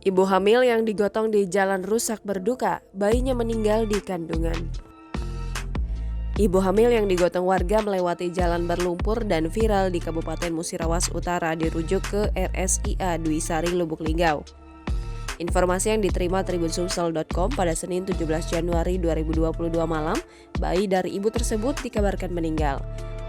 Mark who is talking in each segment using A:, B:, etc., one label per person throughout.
A: Ibu hamil yang digotong di jalan rusak berduka, bayinya meninggal di kandungan. Ibu hamil yang digotong warga melewati jalan berlumpur dan viral di Kabupaten Musirawas Utara dirujuk ke RSIA Dwi Sari, Lubuk Linggau. Informasi yang diterima tribunsumsel.com pada Senin 17 Januari 2022 malam, bayi dari ibu tersebut dikabarkan meninggal.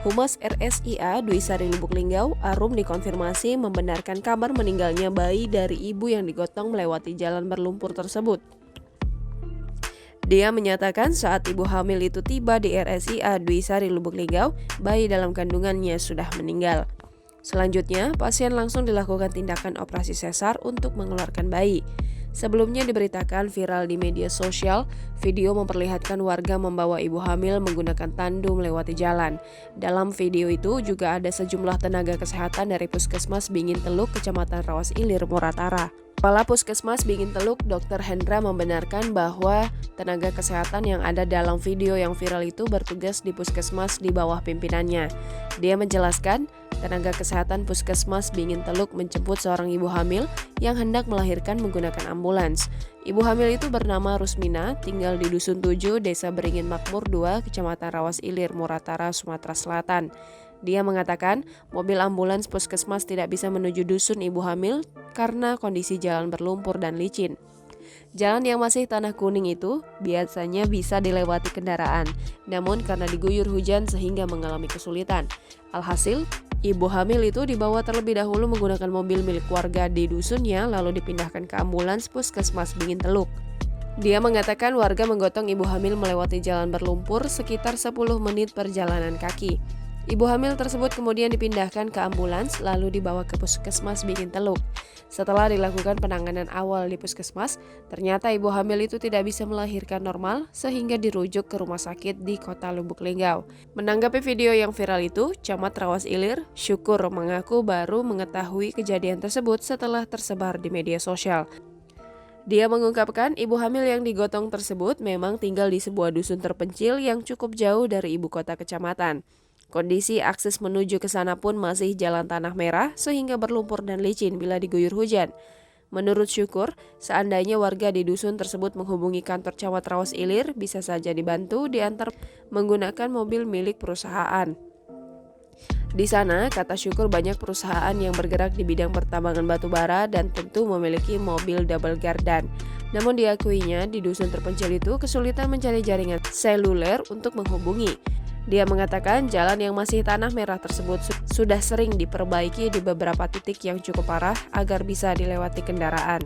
A: Humas RSIA Dwi Sari Lubuk Linggau, Arum, dikonfirmasi membenarkan kabar meninggalnya bayi dari ibu yang digotong melewati jalan berlumpur tersebut. Dia menyatakan saat ibu hamil itu tiba di RSIA Dwi Sari Lubuk Linggau, bayi dalam kandungannya sudah meninggal. Selanjutnya, pasien langsung dilakukan tindakan operasi sesar untuk mengeluarkan bayi. Sebelumnya diberitakan viral di media sosial, video memperlihatkan warga membawa ibu hamil menggunakan tandu melewati jalan. Dalam video itu juga ada sejumlah tenaga kesehatan dari Puskesmas Bingin Teluk, Kecamatan Rawas Ilir, Moratara. Kepala Puskesmas Bingin Teluk, Dr. Hendra, membenarkan bahwa tenaga kesehatan yang ada dalam video yang viral itu bertugas di Puskesmas di bawah pimpinannya. Dia menjelaskan, tenaga kesehatan Puskesmas Bingin Teluk menjemput seorang ibu hamil yang hendak melahirkan menggunakan ambulans. Ibu hamil itu bernama Rusmina, tinggal di Dusun 7, Desa Beringin Makmur 2, Kecamatan Rawas Ilir, Moratara, Sumatera Selatan. Dia mengatakan mobil ambulans puskesmas tidak bisa menuju dusun ibu hamil karena kondisi jalan berlumpur dan licin. Jalan yang masih tanah kuning itu biasanya bisa dilewati kendaraan, namun karena diguyur hujan sehingga mengalami kesulitan. Alhasil, ibu hamil itu dibawa terlebih dahulu menggunakan mobil milik warga di dusunnya lalu dipindahkan ke ambulans Puskesmas Bingin Teluk. Dia mengatakan warga menggotong ibu hamil melewati jalan berlumpur sekitar 10 menit perjalanan kaki. Ibu hamil tersebut kemudian dipindahkan ke ambulans lalu dibawa ke Puskesmas Bingin Teluk. Setelah dilakukan penanganan awal di Puskesmas, ternyata ibu hamil itu tidak bisa melahirkan normal sehingga dirujuk ke rumah sakit di Kota Lubuk Linggau. Menanggapi video yang viral itu, Camat Rawas Ilir, Syukur, mengaku baru mengetahui kejadian tersebut setelah tersebar di media sosial. Dia mengungkapkan ibu hamil yang digotong tersebut memang tinggal di sebuah dusun terpencil yang cukup jauh dari ibu kota kecamatan. Kondisi akses menuju ke sana pun masih jalan tanah merah sehingga berlumpur dan licin bila diguyur hujan. Menurut Syukur, seandainya warga di dusun tersebut menghubungi kantor Camat Rawas Ilir, bisa saja dibantu diantar menggunakan mobil milik perusahaan. Di sana, kata Syukur, banyak perusahaan yang bergerak di bidang pertambangan batu bara dan tentu memiliki mobil double gardan. Namun diakuinya di dusun terpencil itu kesulitan mencari jaringan seluler untuk menghubungi. Dia mengatakan jalan yang masih tanah merah tersebut sudah sering diperbaiki di beberapa titik yang cukup parah agar bisa dilewati kendaraan.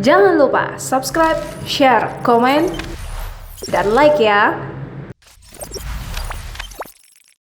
B: Jangan lupa subscribe, share, komen, dan like ya!